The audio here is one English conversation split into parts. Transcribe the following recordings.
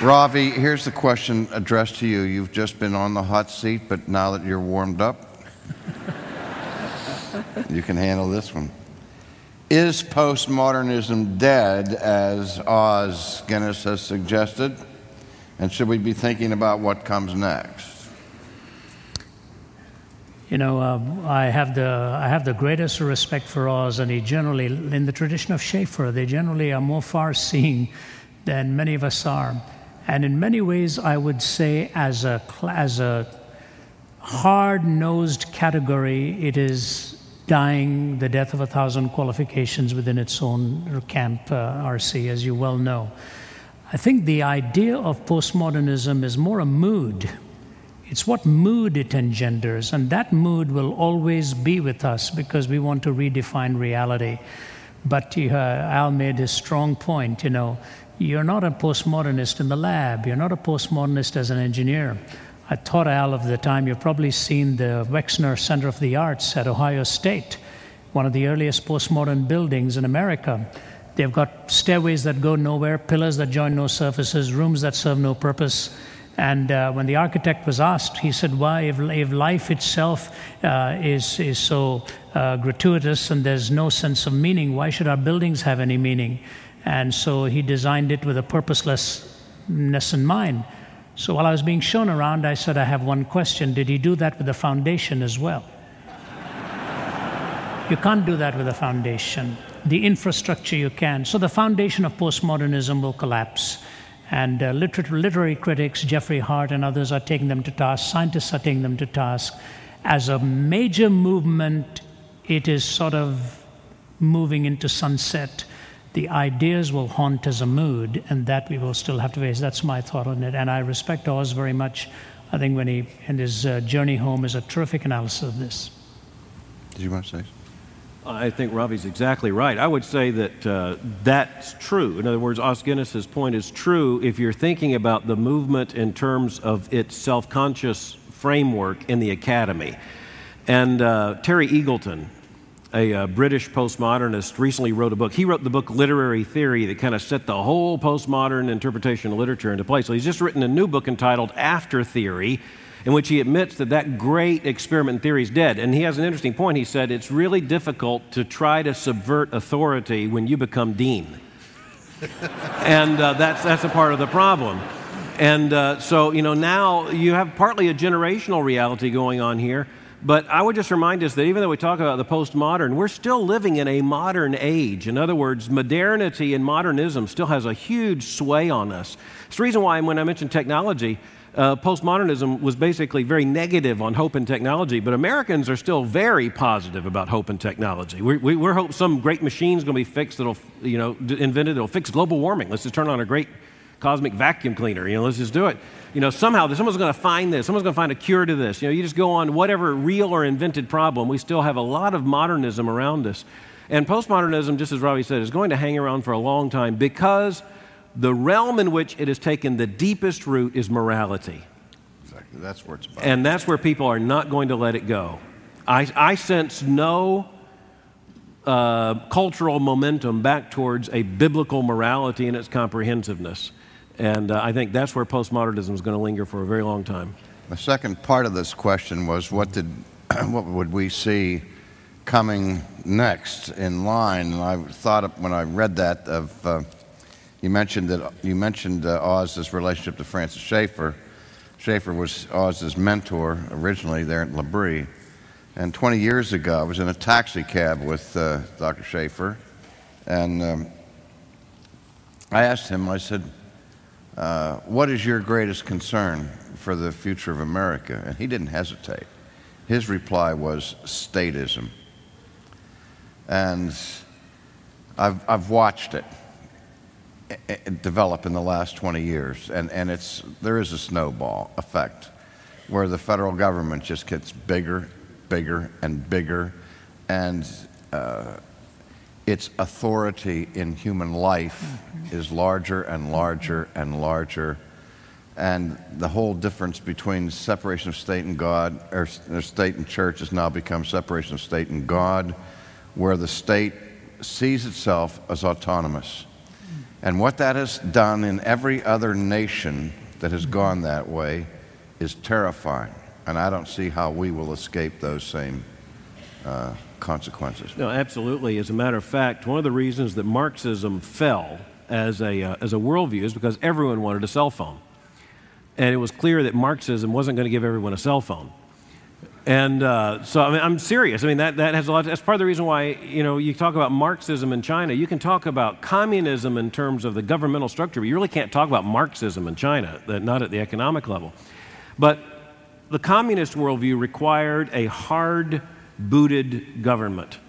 Ravi, here's the question addressed to you. You've just been on the hot seat, but now that you're warmed up, you can handle this one. Is postmodernism dead, as Oz Guinness has suggested? And should we be thinking about what comes next? You know, I have the greatest respect for Oz, and he generally, in the tradition of Schaeffer, they generally are more far-seeing than many of us are. And in many ways, I would say, as a hard-nosed category, it is dying the death of 1,000 qualifications within its own camp, R.C., as you well know. I think the idea of postmodernism is more a mood. It's what mood it engenders, and that mood will always be with us because we want to redefine reality. But Al made his strong point, you know, you're not a postmodernist in the lab, you're not a postmodernist as an engineer. I taught Al of the time, you've probably seen the Wexner Center of the Arts at Ohio State, one of the earliest postmodern buildings in America. They've got stairways that go nowhere, pillars that join no surfaces, rooms that serve no purpose. And when the architect was asked, he said, why, if life itself is so gratuitous and there's no sense of meaning, why should our buildings have any meaning? And so he designed it with a purposelessness in mind. So while I was being shown around, I said, I have one question. Did he do that with the foundation as well? You can't do that with a foundation. The infrastructure you can. So the foundation of postmodernism will collapse. And literary critics, Jeffrey Hart and others, are taking them to task. Scientists are taking them to task. As a major movement, it is sort of moving into sunset. The ideas will haunt as a mood, and that we will still have to face. That's my thought on it. And I respect Oz very much. I think when he, in his journey home, is a terrific analysis of this. Did you want to say? I think Ravi's exactly right. I would say that that's true. In other words, Os Guinness's point is true if you're thinking about the movement in terms of its self-conscious framework in the academy. And Terry Eagleton, a British postmodernist, recently wrote a book. He wrote the book Literary Theory that kind of set the whole postmodern interpretation of literature into place. So he's just written a new book entitled After Theory, in which he admits that that great experiment in theory is dead. And he has an interesting point. He said, it's really difficult to try to subvert authority when you become dean. And that's a part of the problem. And so, you know, now you have partly a generational reality going on here. But I would just remind us that even though we talk about the postmodern, we're still living in a modern age. In other words, modernity and modernism still has a huge sway on us. It's the reason why when I mentioned technology, postmodernism was basically very negative on hope and technology, but Americans are still very positive about hope and technology. We're hoping some great machine's going to be fixed that'll, you know, invented that'll fix global warming. Let's just turn on a great cosmic vacuum cleaner. You know, let's just do it. You know, somehow someone's going to find this. Someone's going to find a cure to this. You know, you just go on whatever real or invented problem. We still have a lot of modernism around us. And postmodernism, just as Ravi said, is going to hang around for a long time because the realm in which it has taken the deepest root is morality. Exactly. That's where it's about. And that's where people are not going to let it go. I sense no cultural momentum back towards a biblical morality and its comprehensiveness. And I think that's where postmodernism is going to linger for a very long time. The second part of this question was what would we see coming next in line? And I thought when I read that of you mentioned Oz's relationship to Francis Schaeffer. Schaeffer was Oz's mentor originally there at L'Abri. And 20 years ago, I was in a taxi cab with Dr. Schaeffer, and I asked him, I said, what is your greatest concern for the future of America? And he didn't hesitate. His reply was statism. And I've watched it develop in the last 20 years, and there is a snowball effect where the federal government just gets bigger, bigger, and bigger, and its authority in human life is larger and larger and larger. And the whole difference between separation of state and God, or state and church, has now become separation of state and God, where the state sees itself as autonomous. And what that has done in every other nation that has gone that way is terrifying. And I don't see how we will escape those same consequences. No, absolutely. As a matter of fact, one of the reasons that Marxism fell as a worldview is because everyone wanted a cell phone. And it was clear that Marxism wasn't going to give everyone a cell phone. And so, I mean, I'm serious. I mean, that has a lot. That's part of the reason why, you know, you talk about Marxism in China. You can talk about communism in terms of the governmental structure, but you really can't talk about Marxism in China, not at the economic level. But the communist worldview required a hard-booted government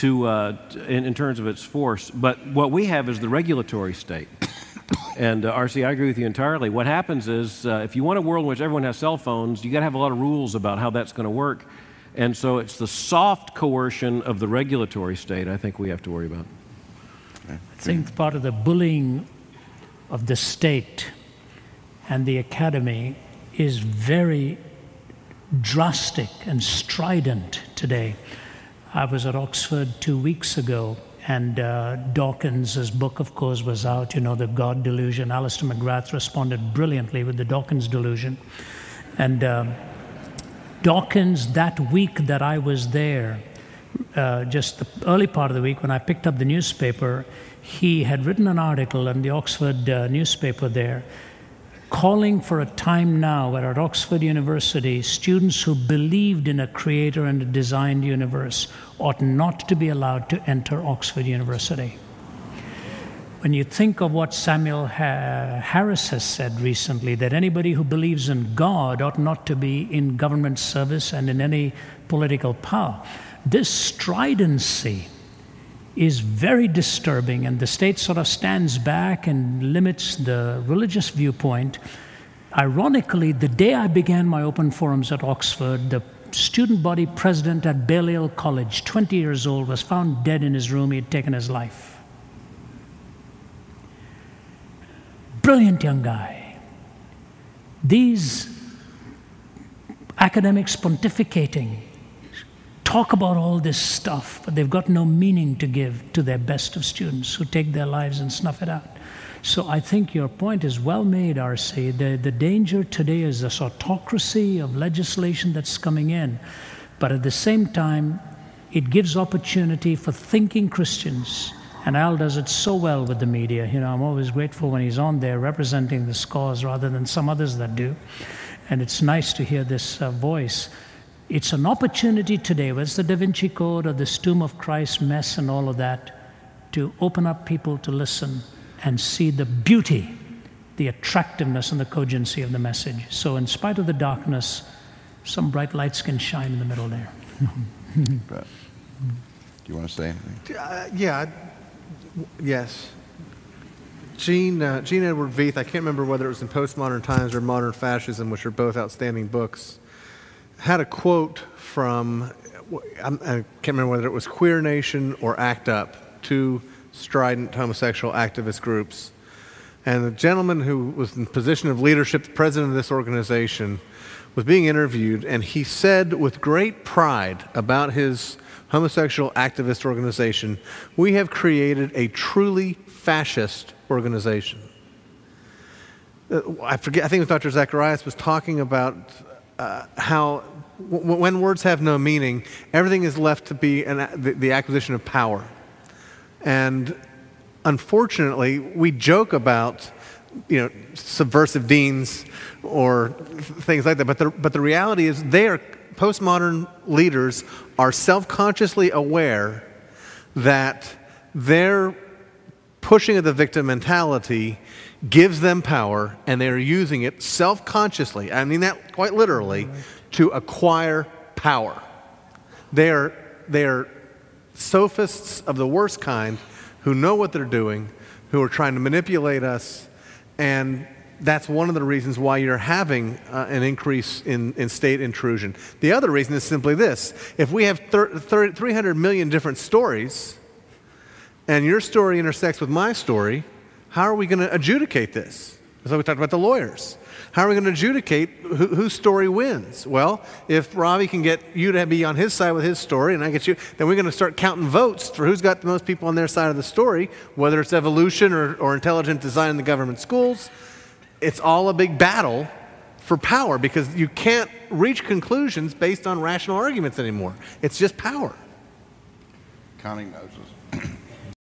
in terms of its force. But what we have is the regulatory state. And R.C., I agree with you entirely. What happens is, if you want a world in which everyone has cell phones, you got to have a lot of rules about how that's going to work. And so it's the soft coercion of the regulatory state I think we have to worry about. I think part of the bullying of the state and the academy is very drastic and strident today. I was at Oxford 2 weeks ago, and Dawkins' book, of course, was out, you know, The God Delusion. Alistair McGrath responded brilliantly with The Dawkins Delusion. And Dawkins, that week that I was there, just the early part of the week when I picked up the newspaper, he had written an article in the Oxford newspaper there, calling for a time now where at Oxford University, students who believed in a creator and a designed universe ought not to be allowed to enter Oxford University. When you think of what Samuel Harris has said recently, that anybody who believes in God ought not to be in government service and in any political power, this stridency is very disturbing, and the state sort of stands back and limits the religious viewpoint. Ironically, the day I began my open forums at Oxford, the student body president at Balliol College, 20 years old, was found dead in his room. He had taken his life. Brilliant young guy. These academics pontificating talk about all this stuff, but they've got no meaning to give to their best of students who take their lives and snuff it out. So I think your point is well made, R.C. The danger today is this autocracy of legislation that's coming in, but at the same time, it gives opportunity for thinking Christians. And Al does it so well with the media. You know, I'm always grateful when he's on there representing this cause rather than some others that do. And it's nice to hear this voice. It's an opportunity today, whether it's the Da Vinci Code or this Tomb of Christ mess and all of that, to open up people to listen and see the beauty, the attractiveness and the cogency of the message. So in spite of the darkness, some bright lights can shine in the middle there. Do you want to say anything? Yes. Gene Edward Veith, I can't remember whether it was in Postmodern Times or Modern Fascism, which are both outstanding books, had a quote from, I can't remember whether it was Queer Nation or ACT UP, two strident homosexual activist groups. And the gentleman who was in position of leadership, the president of this organization, was being interviewed, and he said with great pride about his homosexual activist organization, "We have created a truly fascist organization." I think it was Dr. Zacharias was talking about how when words have no meaning, everything is left to be the acquisition of power. And unfortunately, we joke about, you know, subversive deans or things like that, but the reality is postmodern leaders are self-consciously aware that their pushing of the victim mentality gives them power, and they're using it self-consciously, I mean that quite literally, to acquire power. They are sophists of the worst kind who know what they're doing, who are trying to manipulate us, and that's one of the reasons why you're having an increase in state intrusion. The other reason is simply this. If we have 300 million different stories, and your story intersects with my story, how are we going to adjudicate this? So we talked about the lawyers. How are we going to adjudicate whose story wins? Well, if Ravi can get you to be on his side with his story and I get you, then we're going to start counting votes for who's got the most people on their side of the story, whether it's evolution or intelligent design in the government schools. It's all a big battle for power because you can't reach conclusions based on rational arguments anymore. It's just power. Counting noses.